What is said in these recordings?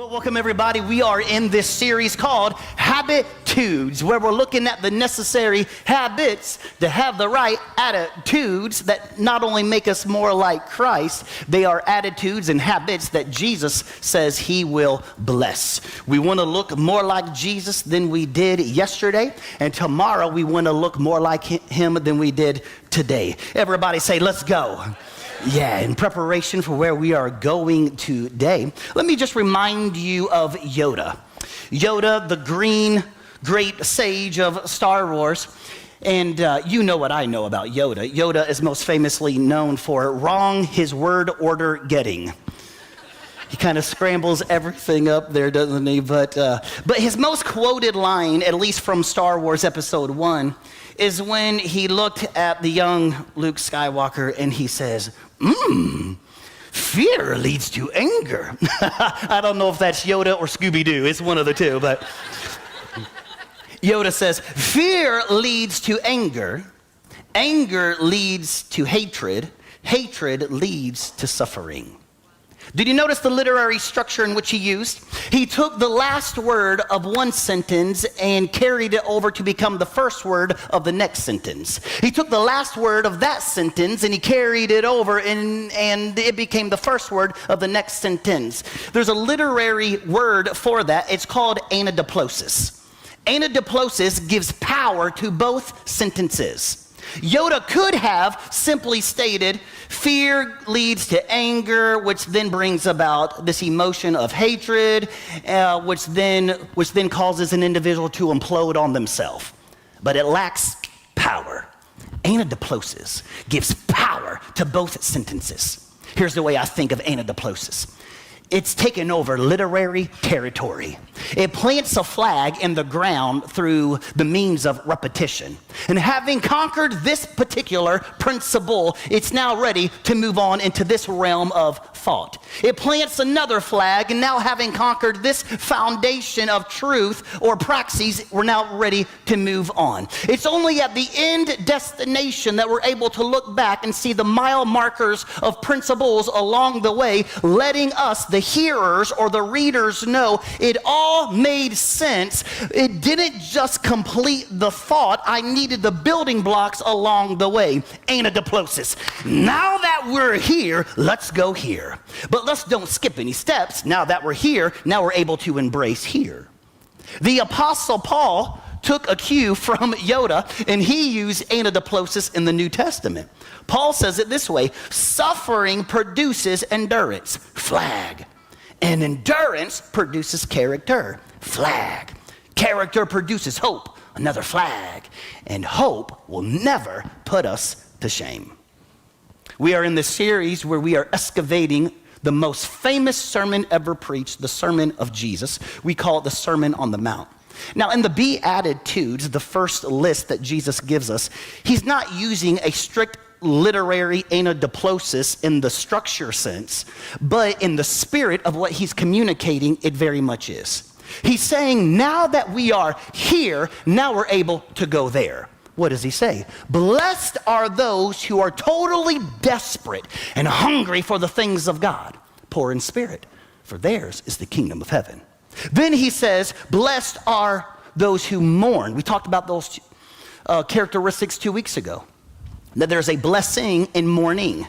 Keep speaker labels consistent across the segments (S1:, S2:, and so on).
S1: Well, welcome everybody. We are in this series called Habitudes, where we're looking at the necessary habits to have the right attitudes that not only make us more like Christ, they are attitudes and habits that Jesus says he will bless. We want to look more like Jesus than we did yesterday, and tomorrow we want to look more like him than we did today. Everybody say, let's go. Yeah, in preparation for where we are going today, let me just remind you of Yoda. Yoda, the green great sage of Star Wars. And you know what I know about Yoda. Yoda is most famously known for wrong his word order getting. He kind of scrambles everything up there, doesn't he? But his most quoted line, at least from Star Wars Episode 1, is when he looked at the young Luke Skywalker and he says, fear leads to anger. I don't know if that's Yoda or Scooby-Doo. It's one of the two, but Yoda says, fear leads to anger. Anger leads to hatred. Hatred leads to suffering. Did you notice the literary structure in which he used? He took the last word of one sentence and carried it over to become the first word of the next sentence. He took the last word of that sentence and he carried it over and it became the first word of the next sentence. There's a literary word for that. It's called anadiplosis. Anadiplosis gives power to both sentences. Yoda could have simply stated, fear leads to anger, which then brings about this emotion of hatred, which then causes an individual to implode on themselves. But it lacks power. Anadiplosis gives power to both sentences. Here's the way I think of anadiplosis. It's taken over literary territory. It plants a flag in the ground through the means of repetition. And having conquered this particular principle, it's now ready to move on into this realm of thought. It plants another flag, and now having conquered this foundation of truth or praxis, we're now ready to move on. It's only at the end destination that we're able to look back and see the mile markers of principles along the way, letting us, the hearers or the readers, know it all made sense. It didn't just complete the thought. I needed the building blocks along the way. Anadiplosis. Now that we're here, let's go here. But let's don't skip any steps. Now that we're here, now we're able to embrace here. The Apostle Paul took a cue from Yoda, and he used anadiplosis in the New Testament. Paul says it this way: suffering produces endurance, flag. And endurance produces character, flag. Character produces hope, another flag. And hope will never put us to shame. We are in this series where we are excavating the most famous sermon ever preached, the Sermon of Jesus. We call it the Sermon on the Mount. Now, in the Beatitudes, the first list that Jesus gives us, he's not using a strict literary anadiplosis in the structure sense, but in the spirit of what he's communicating, it very much is. He's saying, now that we are here, now we're able to go there. What does he say? Blessed are those who are totally desperate and hungry for the things of God, poor in spirit, for theirs is the kingdom of heaven. Then he says, blessed are those who mourn. We talked about those characteristics 2 weeks ago. That there's a blessing in mourning.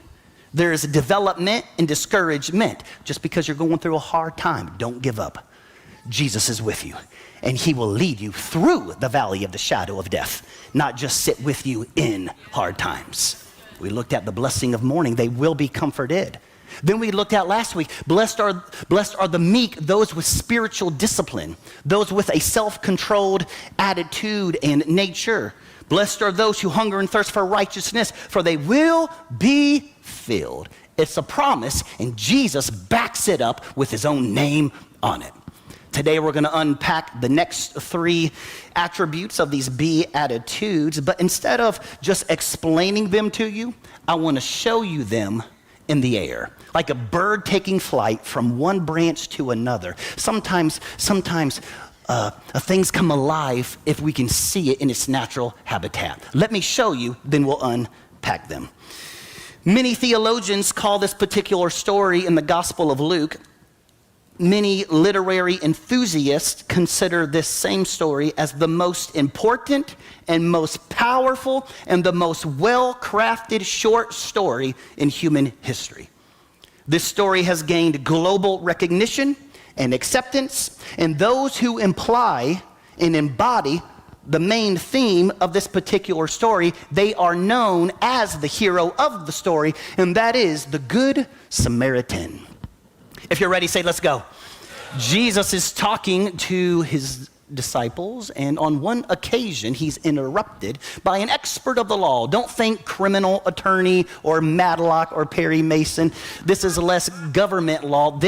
S1: There's a development in discouragement. Just because you're going through a hard time, don't give up. Jesus is with you, and he will lead you through the valley of the shadow of death, not just sit with you in hard times. We looked at the blessing of mourning. They will be comforted. Then we looked at last week, blessed are the meek, those with spiritual discipline, those with a self-controlled attitude and nature. Blessed are those who hunger and thirst for righteousness, for they will be filled. It's a promise, and Jesus backs it up with his own name on it. Today we're going to unpack the next three attributes of these Beatitudes, but instead of just explaining them to you, I want to show you them in the air, like a bird taking flight from one branch to another. Sometimes things come alive if we can see it in its natural habitat. Let me show you, then we'll unpack them. Many theologians call this particular story in the Gospel of Luke many literary enthusiasts consider this same story as the most important and most powerful and the most well-crafted short story in human history. This story has gained global recognition and acceptance, and those who imply and embody the main theme of this particular story, they are known as the hero of the story, and that is the Good Samaritan. If you're ready, say, let's go. Jesus is talking to his disciples, and on one occasion, he's interrupted by an expert of the law. Don't think criminal attorney or Matlock or Perry Mason. This is less government law.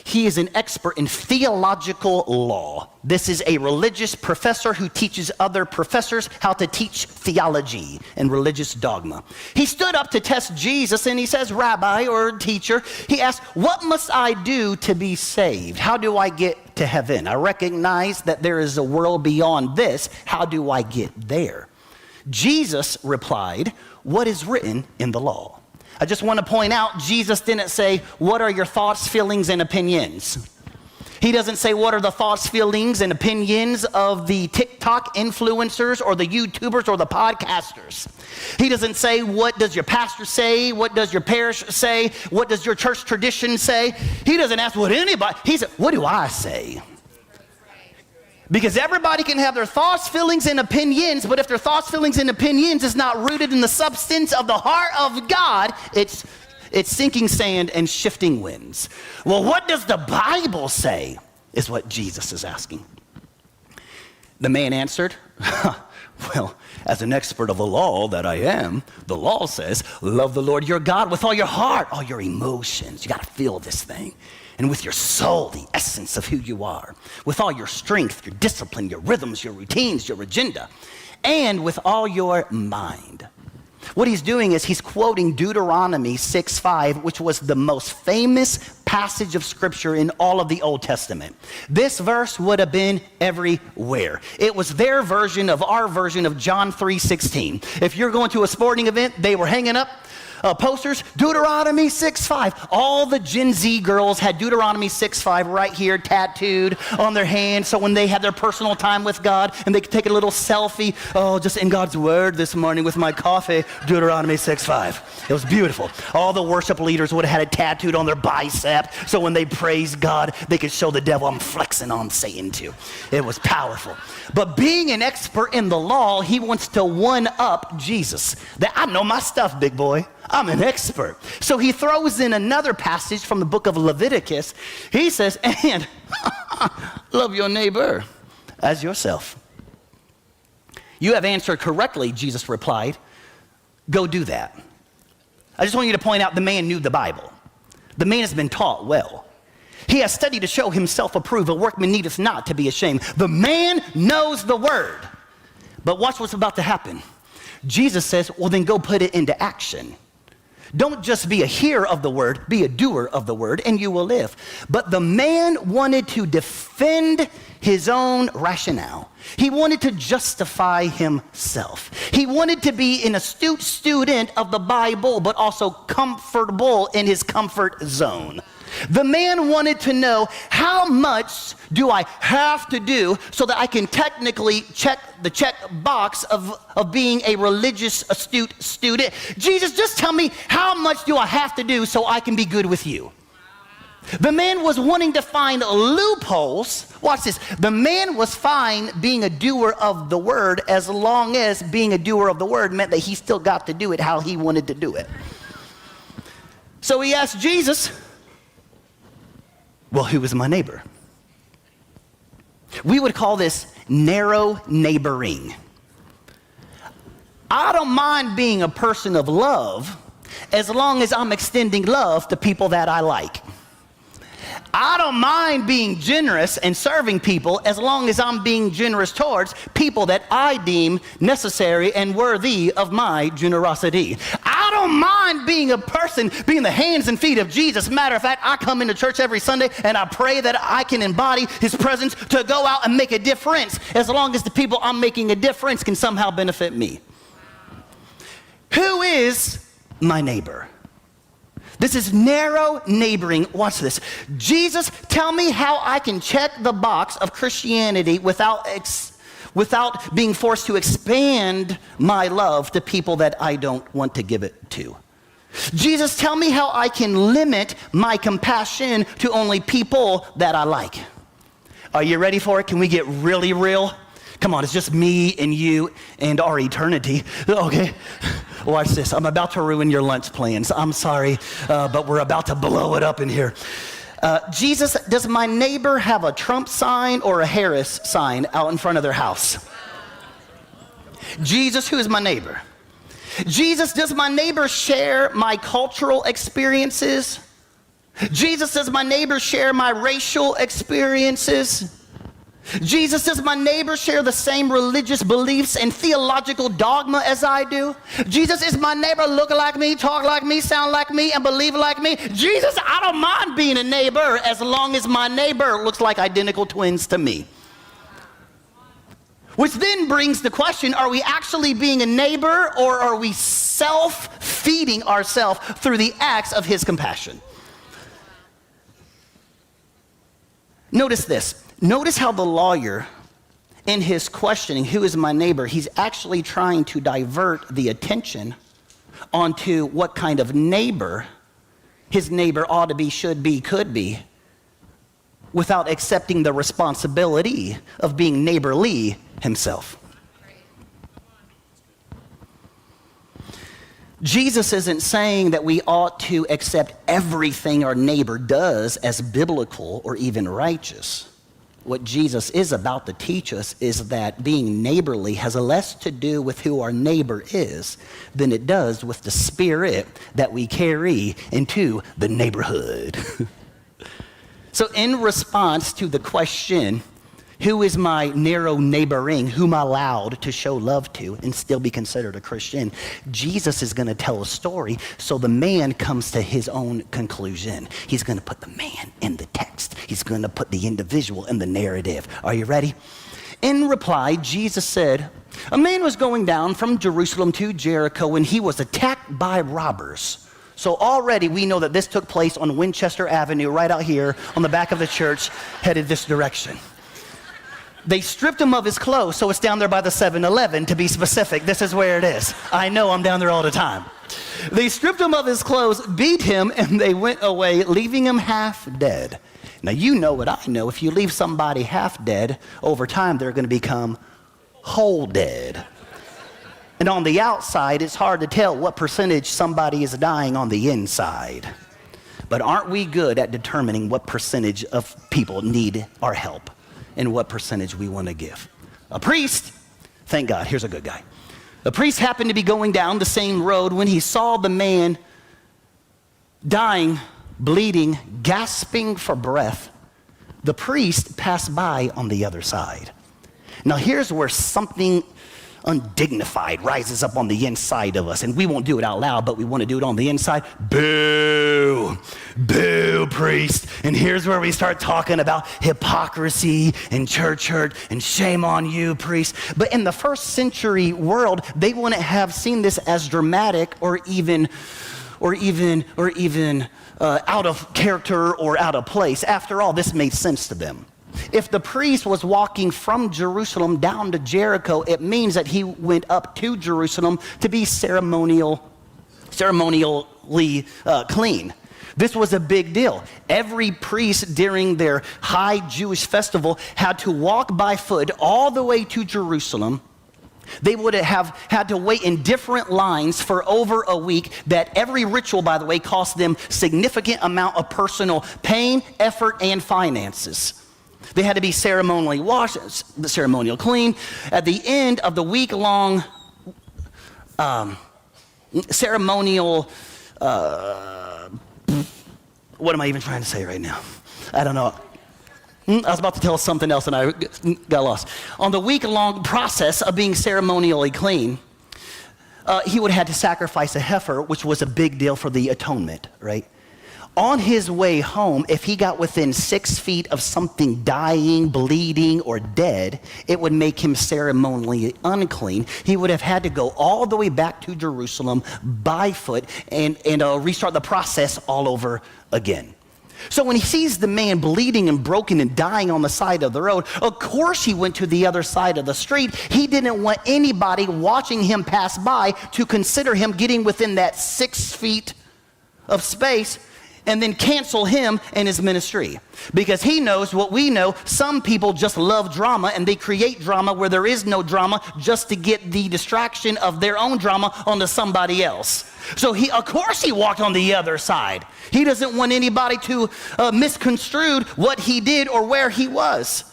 S1: He is an expert in theological law. This is a religious professor who teaches other professors how to teach theology and religious dogma. He stood up to test Jesus, and he says, Rabbi or teacher, he asked, what must I do to be saved? How do I get to heaven? I recognize that there is a world beyond this. How do I get there? Jesus replied, what is written in the law? I just want to point out, Jesus didn't say, what are your thoughts, feelings, and opinions? He doesn't say, what are the thoughts, feelings, and opinions of the TikTok influencers or the YouTubers or the podcasters. He doesn't say, what does your pastor say? What does your parish say? What does your church tradition say? He doesn't ask what anybody, he said, what do I say? Because everybody can have their thoughts, feelings, and opinions, but if their thoughts, feelings, and opinions is not rooted in the substance of the heart of God, it's sinking sand and shifting winds. Well, what does the Bible say, is what Jesus is asking. The man answered, well, as an expert of the law that I am, the law says, love the Lord your God with all your heart, all your emotions. You got to feel this thing. And with your soul, the essence of who you are. With all your strength, your discipline, your rhythms, your routines, your agenda. And with all your mind. What he's doing is he's quoting Deuteronomy 6:5, which was the most famous passage of scripture in all of the Old Testament. This verse would have been everywhere. It was their version of our version of John 3:16. If you're going to a sporting event, they were hanging up posters, Deuteronomy 6:5. All the Gen Z girls had Deuteronomy 6:5 right here tattooed on their hand, so when they had their personal time with God and they could take a little selfie, just in God's word this morning with my coffee, Deuteronomy 6:5. It was beautiful. All the worship leaders would have had it tattooed on their bicep, so when they praised God, they could show the devil, I'm flexing on Satan too. It was powerful. But being an expert in the law, he wants to one-up Jesus. That I know my stuff, big boy. I'm an expert. So he throws in another passage from the book of Leviticus. He says, and love your neighbor as yourself. You have answered correctly, Jesus replied. Go do that. I just want you to point out the man knew the Bible. The man has been taught well. He has studied to show himself approved. A workman needeth not to be ashamed. The man knows the word. But watch what's about to happen. Jesus says, well, then go put it into action. Don't just be a hearer of the word, be a doer of the word, and you will live. But the man wanted to defend his own rationale. He wanted to justify himself. He wanted to be an astute student of the Bible, but also comfortable in his comfort zone. The man wanted to know, how much do I have to do so that I can technically check the check box of being a religious, astute student? Jesus, just tell me, how much do I have to do so I can be good with you? The man was wanting to find loopholes. Watch this. The man was fine being a doer of the word as long as being a doer of the word meant that he still got to do it how he wanted to do it. So he asked Jesus, well, who is my neighbor? We would call this narrow neighboring. I don't mind being a person of love as long as I'm extending love to people that I like. I don't mind being generous and serving people as long as I'm being generous towards people that I deem necessary and worthy of my generosity. I don't mind being a person, being the hands and feet of Jesus. Matter of fact, I come into church every Sunday and I pray that I can embody his presence to go out and make a difference as long as the people I'm making a difference can somehow benefit me. Who is my neighbor? This is narrow neighboring. Watch this. Jesus, tell me how I can check the box of Christianity without being forced to expand my love to people that I don't want to give it to. Jesus, tell me how I can limit my compassion to only people that I like. Are you ready for it? Can we get really real? Come on, it's just me and you and our eternity. Okay, watch this. I'm about to ruin your lunch plans. I'm sorry, but we're about to blow it up in here. Jesus, does my neighbor have a Trump sign or a Harris sign out in front of their house? Jesus, who is my neighbor? Jesus, does my neighbor share my cultural experiences? Jesus, does my neighbor share my racial experiences? Jesus, does my neighbor share the same religious beliefs and theological dogma as I do? Jesus, is my neighbor look like me, talk like me, sound like me, and believe like me? Jesus, I don't mind being a neighbor as long as my neighbor looks like identical twins to me. Which then brings the question, are we actually being a neighbor, or are we self-feeding ourselves through the acts of his compassion? Notice this. Notice how the lawyer, in his questioning, who is my neighbor, he's actually trying to divert the attention onto what kind of neighbor his neighbor ought to be, should be, could be, without accepting the responsibility of being neighborly himself. Jesus isn't saying that we ought to accept everything our neighbor does as biblical or even righteous. What Jesus is about to teach us is that being neighborly has less to do with who our neighbor is than it does with the spirit that we carry into the neighborhood. So in response to the question, who is my narrow neighboring, whom I'm allowed to show love to and still be considered a Christian, Jesus is going to tell a story so the man comes to his own conclusion. He's going to put the man in the text. He's going to put the individual in the narrative. Are you ready? In reply, Jesus said, a man was going down from Jerusalem to Jericho when he was attacked by robbers. So already we know that this took place on Winchester Avenue right out here on the back of the church headed this direction. They stripped him of his clothes, so it's down there by the 7-Eleven, to be specific. This is where it is. I know, I'm down there all the time. They stripped him of his clothes, beat him, and they went away, leaving him half dead. Now, you know what I know. If you leave somebody half dead, over time, they're going to become whole dead. And on the outside, it's hard to tell what percentage somebody is dying on the inside. But aren't we good at determining what percentage of people need our help and what percentage we want to give? A priest, thank God, here's a good guy. A priest happened to be going down the same road when he saw the man dying, bleeding, gasping for breath. The priest passed by on the other side. Now here's where something undignified rises up on the inside of us, and we won't do it out loud, but we want to do it on the inside. Boo, boo, priest. And here's where we start talking about hypocrisy and church hurt and shame on you, priest. But in the first century world, they wouldn't have seen this as dramatic or even out of character or out of place. After all, this made sense to them. If the priest was walking from Jerusalem down to Jericho, it means that he went up to Jerusalem to be ceremonially clean. This was a big deal. Every priest during their high Jewish festival had to walk by foot all the way to Jerusalem. They would have had to wait in different lines for over a week. That every ritual, by the way, cost them significant amount of personal pain, effort, and finances. They had to be ceremonially washed, ceremonial clean. At the end of the week-long ceremonial, what am I even trying to say right now? I don't know. I was about to tell something else and I got lost. On the week-long process of being ceremonially clean, he would have had to sacrifice a heifer, which was a big deal for the atonement, right? On his way home, if he got within 6 feet of something dying, bleeding, or dead, it would make him ceremonially unclean. He would have had to go all the way back to Jerusalem by foot and restart the process all over again. So when he sees the man bleeding and broken and dying on the side of the road, of course he went to the other side of the street. He didn't want anybody watching him pass by to consider him getting within that 6 feet of space and then cancel him and his ministry. Because he knows what we know. Some people just love drama, and they create drama where there is no drama just to get the distraction of their own drama onto somebody else. So of course he walked on the other side. He doesn't want anybody to misconstrue what he did or where he was.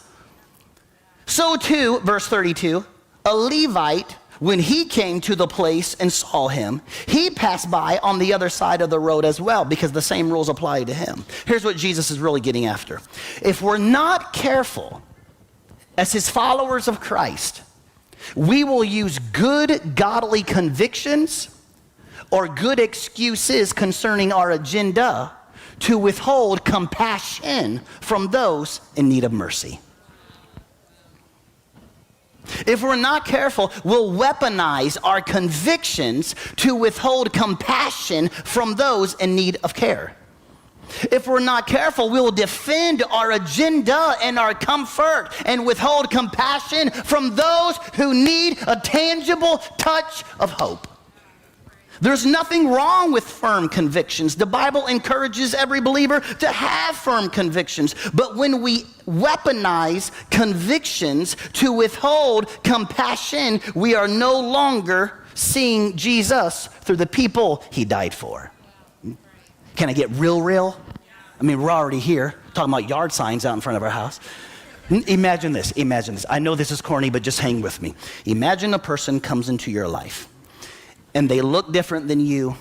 S1: So too, verse 32, a Levite, when he came to the place and saw him, he passed by on the other side of the road as well, because the same rules apply to him. Here's what Jesus is really getting after. If we're not careful as his followers of Christ, we will use good godly convictions or good excuses concerning our agenda to withhold compassion from those in need of mercy. If we're not careful, we'll weaponize our convictions to withhold compassion from those in need of care. If we're not careful, we will defend our agenda and our comfort and withhold compassion from those who need a tangible touch of hope. There's nothing wrong with firm convictions. The Bible encourages every believer to have firm convictions. But when we weaponize convictions to withhold compassion, we are no longer seeing Jesus through the people he died for. Can I get real? I mean, we're already here talking about yard signs out in front of our house. Imagine this. I know this is corny, but just hang with me. Imagine a person comes into your life. And they look different than you,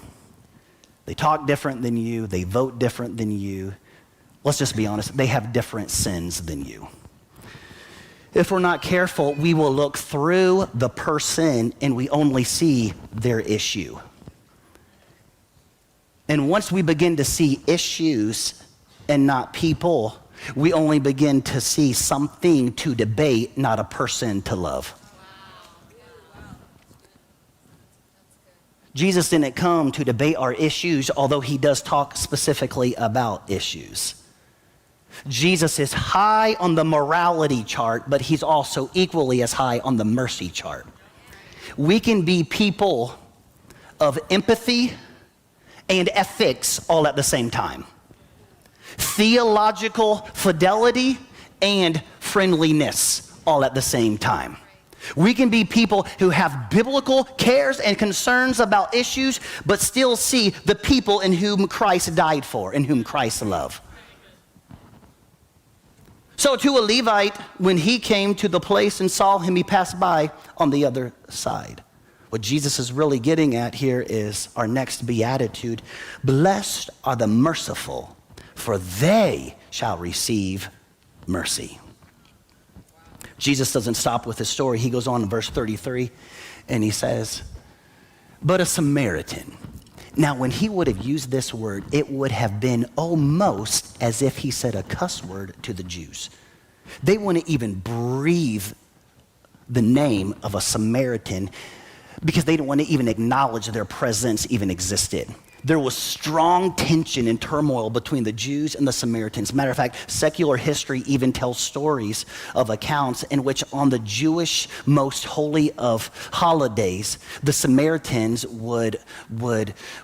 S1: they talk different than you, they vote different than you. Let's just be honest, they have different sins than you. If we're not careful, we will look through the person and we only see their issue. And once we begin to see issues and not people, we only begin to see something to debate, not a person to love. Jesus didn't come to debate our issues, although he does talk specifically about issues. Jesus is high on the morality chart, but he's also equally as high on the mercy chart. We can be people of empathy and ethics all at the same time. Theological fidelity and friendliness all at the same time. We can be people who have biblical cares and concerns about issues, but still see the people in whom Christ died for, in whom Christ loved. So to a Levite, when he came to the place and saw him, he passed by on the other side. What Jesus is really getting at here is our next beatitude. Blessed are the merciful, for they shall receive mercy. Jesus doesn't stop with his story. He goes on in verse 33 and he says, but a Samaritan. Now, when he would have used this word, it would have been almost as if he said a cuss word to the Jews. They wouldn't even breathe the name of a Samaritan because they didn't want to even acknowledge their presence even existed. There was strong tension and turmoil between the Jews and the Samaritans. Matter of fact, secular history even tells stories of accounts in which on the Jewish most holy of holidays, the Samaritans would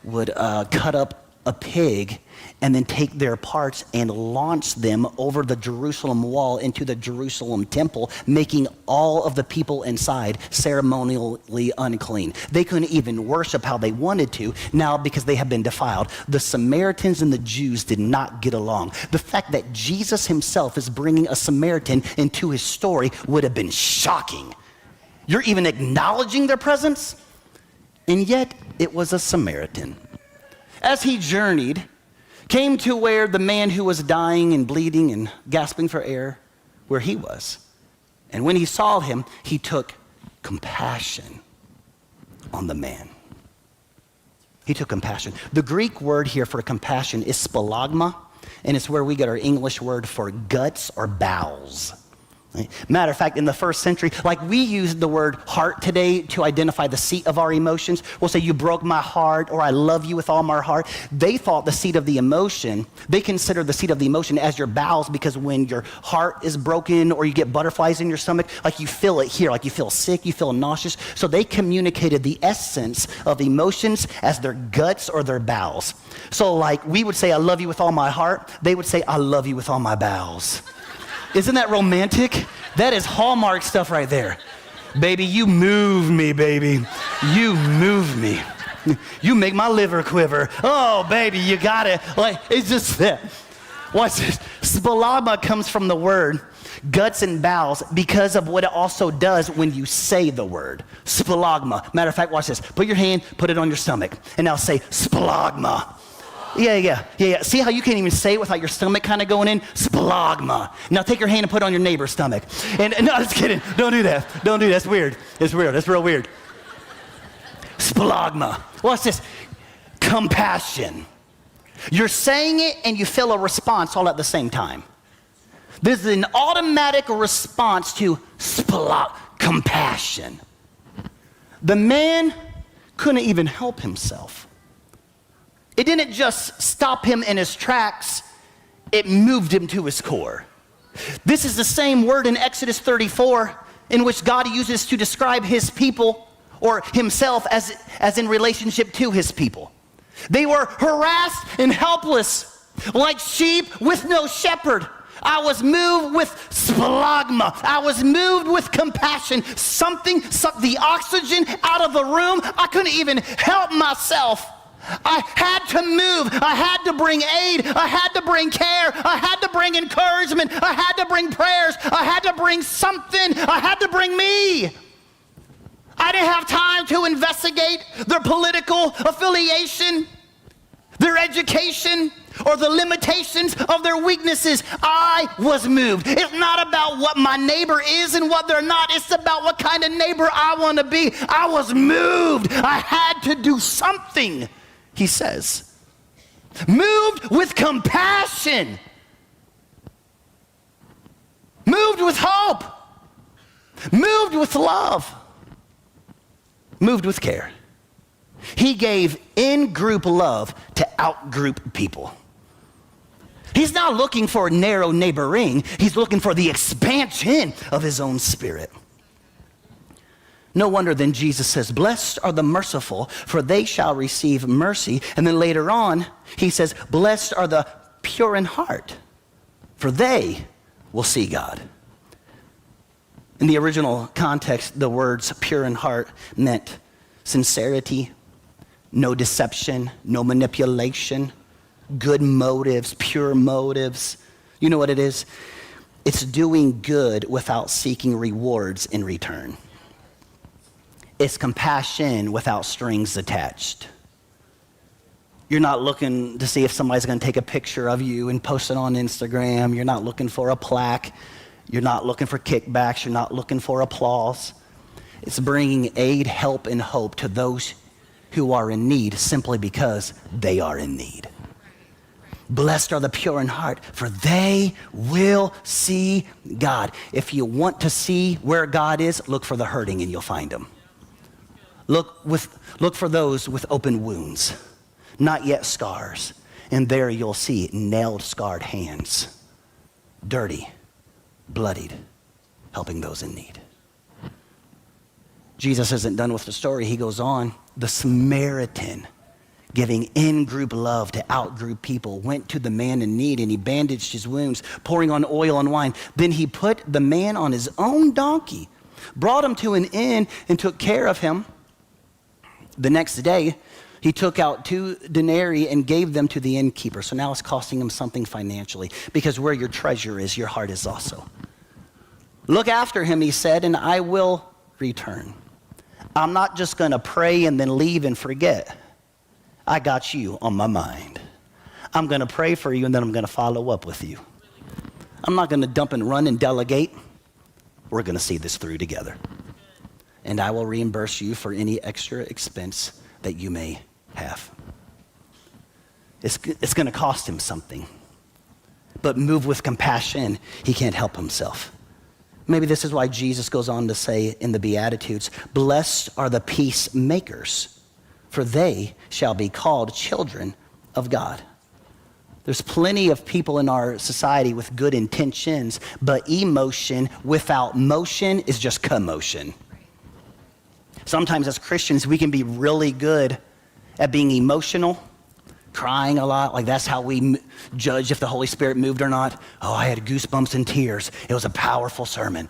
S1: cut up a pig and then take their parts and launch them over the Jerusalem wall into the Jerusalem temple, making all of the people inside ceremonially unclean. They couldn't even worship how they wanted to now because they had been defiled. The Samaritans and the Jews did not get along. The fact that Jesus himself is bringing a Samaritan into his story would have been shocking. You're even acknowledging their presence? And yet it was a Samaritan. As he journeyed, came to where the man who was dying and bleeding and gasping for air, where he was. And when he saw him, he took compassion on the man. He took compassion. The Greek word here for compassion is spalagma, and it's where we get our English word for guts or bowels. Matter of fact, in the first century, like we use the word heart today to identify the seat of our emotions. We'll say, you broke my heart, or I love you with all my heart. They thought the seat of the emotion, they consider the seat of the emotion as your bowels, because when your heart is broken or you get butterflies in your stomach, like you feel it here, like you feel sick, you feel nauseous. So they communicated the essence of emotions as their guts or their bowels. So like we would say, I love you with all my heart. They would say, I love you with all my bowels. Isn't that romantic? That is Hallmark stuff right there. Baby, you move me, baby. You move me. You make my liver quiver. Oh, baby, you got it. Like, it's just that. Watch this. Spalagma comes from the word guts and bowels because of what it also does when you say the word. Spalagma. Matter of fact, watch this. Put your hand, put it on your stomach, and now say spalagma. Yeah. See how you can't even say it without your stomach kind of going in? Spalagma. Now take your hand and put it on your neighbor's stomach. And no, just kidding. Don't do that. Don't do that. That's weird. It's weird. That's real weird. Spalagma. What's this? Compassion. You're saying it and you feel a response all at the same time. This is an automatic response to compassion. The man couldn't even help himself. It didn't just stop him in his tracks, it moved him to his core. This is the same word in Exodus 34 in which God uses to describe his people or himself as in relationship to his people. They were harassed and helpless, like sheep with no shepherd. I was moved with spalagma. I was moved with compassion. Something sucked the oxygen out of the room. I couldn't even help myself. I had to move. I had to bring aid. I had to bring care. I had to bring encouragement. I had to bring prayers. I had to bring something. I had to bring me. I didn't have time to investigate their political affiliation, their education, or the limitations of their weaknesses. I was moved. It's not about what my neighbor is and what they're not. It's about what kind of neighbor I want to be. I was moved. I had to do something. He says, moved with compassion, moved with hope, moved with love, moved with care. He gave in-group love to out-group people. He's not looking for narrow neighboring. He's looking for the expansion of his own spirit. No wonder then Jesus says, blessed are the merciful, for they shall receive mercy. And then later on, he says, blessed are the pure in heart, for they will see God. In the original context, the words pure in heart meant sincerity, no deception, no manipulation, good motives, pure motives. You know what it is? It's doing good without seeking rewards in return. It's compassion without strings attached. You're not looking to see if somebody's going to take a picture of you and post it on Instagram. You're not looking for a plaque. You're not looking for kickbacks. You're not looking for applause. It's bringing aid, help, and hope to those who are in need simply because they are in need. Blessed are the pure in heart, for they will see God. If you want to see where God is, look for the hurting and you'll find him. Look for those with open wounds, not yet scars. And there you'll see nailed, scarred hands, dirty, bloodied, helping those in need. Jesus isn't done with the story. He goes on. The Samaritan, giving in-group love to out-group people, went to the man in need and he bandaged his wounds, pouring on oil and wine. Then he put the man on his own donkey, brought him to an inn and took care of him. The next day, he took out 2 denarii and gave them to the innkeeper. So now it's costing him something financially, because where your treasure is, your heart is also. Look after him, he said, and I will return. I'm not just going to pray and then leave and forget. I got you on my mind. I'm going to pray for you and then I'm going to follow up with you. I'm not going to dump and run and delegate. We're going to see this through together. And I will reimburse you for any extra expense that you may have. it's going to cost him something. But moved with compassion, he can't help himself. Maybe this is why Jesus goes on to say in the Beatitudes, blessed are the peacemakers, for they shall be called children of God. There's plenty of people in our society with good intentions, but emotion without motion is just commotion. Sometimes as Christians, we can be really good at being emotional, crying a lot, like that's how we judge if the Holy Spirit moved or not. Oh, I had goosebumps and tears. It was a powerful sermon.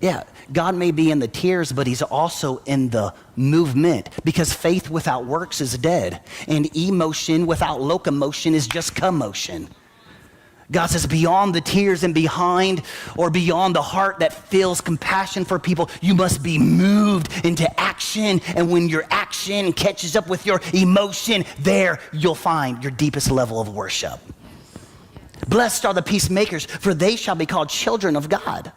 S1: Yeah, God may be in the tears, but he's also in the movement, because faith without works is dead, and emotion without locomotion is just commotion. God says beyond the tears and behind or beyond the heart that feels compassion for people, you must be moved into action. And when your action catches up with your emotion, there you'll find your deepest level of worship. Blessed are the peacemakers, for they shall be called children of God.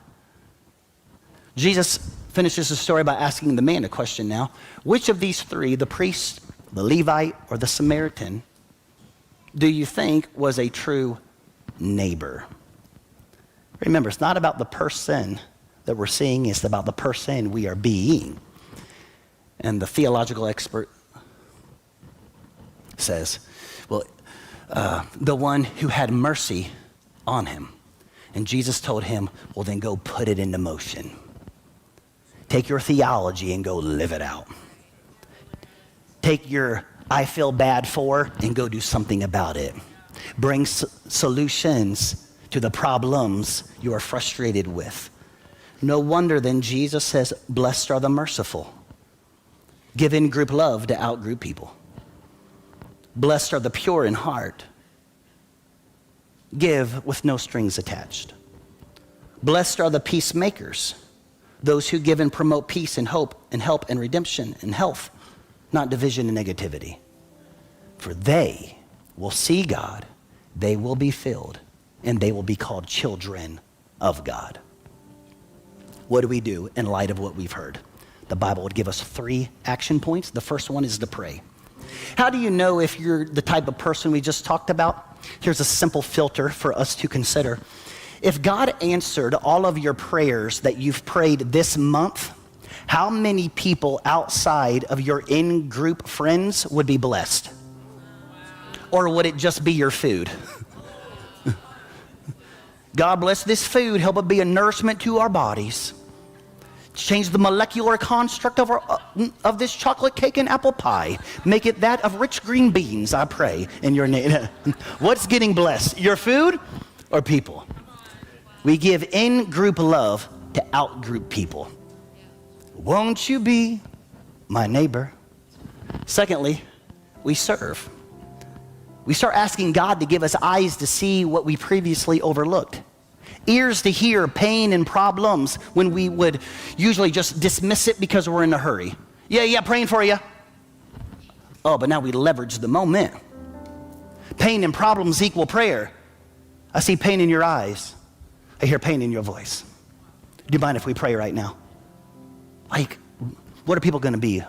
S1: Jesus finishes the story by asking the man a question now. Which of these three, the priest, the Levite, or the Samaritan, do you think was a true neighbor? Remember, it's not about the person that we're seeing, it's about the person we are being. And the theological expert says, well, the one who had mercy on him. And Jesus told him, well, then go put it into motion. Take your theology and go live it out. Take your I feel bad for and go do something about it. Bring solutions to the problems you are frustrated with. No wonder then Jesus says, blessed are the merciful. Give in-group love to out-group people. Blessed are the pure in heart. Give with no strings attached. Blessed are the peacemakers, those who give and promote peace and hope and help and redemption and health, not division and negativity. For they will see God, they will be filled, and they will be called children of God. What do we do in light of what we've heard? The Bible would give us 3 action points. The first one is to pray. How do you know if you're the type of person we just talked about? Here's a simple filter for us to consider. If God answered all of your prayers that you've prayed this month, how many people outside of your in-group friends would be blessed? Or would it just be your food? God bless this food, help it be a nourishment to our bodies. Change the molecular construct of this chocolate cake and apple pie. Make it that of rich green beans, I pray, in your name. What's getting blessed, your food or people? We give in-group love to out-group people. Won't you be my neighbor? Secondly, we serve. We start asking God to give us eyes to see what we previously overlooked. Ears to hear pain and problems when we would usually just dismiss it because we're in a hurry. Yeah, praying for you. Oh, but now we leverage the moment. Pain and problems equal prayer. I see pain in your eyes. I hear pain in your voice. Do you mind if we pray right now? Like, what are people going to be?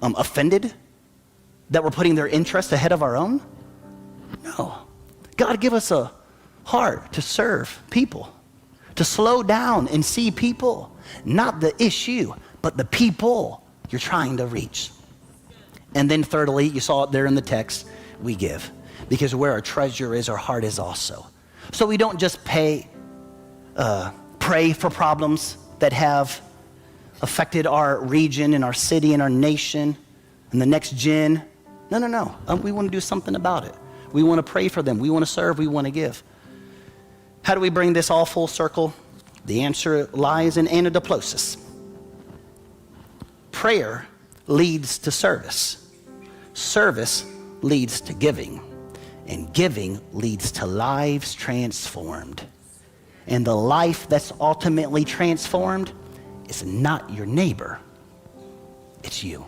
S1: Offended that we're putting their interests ahead of our own? No. God, give us a heart to serve people, to slow down and see people, not the issue, but the people you're trying to reach. And then thirdly, you saw it there in the text, we give. Because where our treasure is, our heart is also. So we don't just pray for problems that have affected our region and our city and our nation and the next gen. No. We want to do something about it. We want to pray for them. We want to serve. We want to give. How do we bring this all full circle? The answer lies in anadiplosis. Prayer leads to service. Service leads to giving. And giving leads to lives transformed. And the life that's ultimately transformed is not your neighbor. It's you.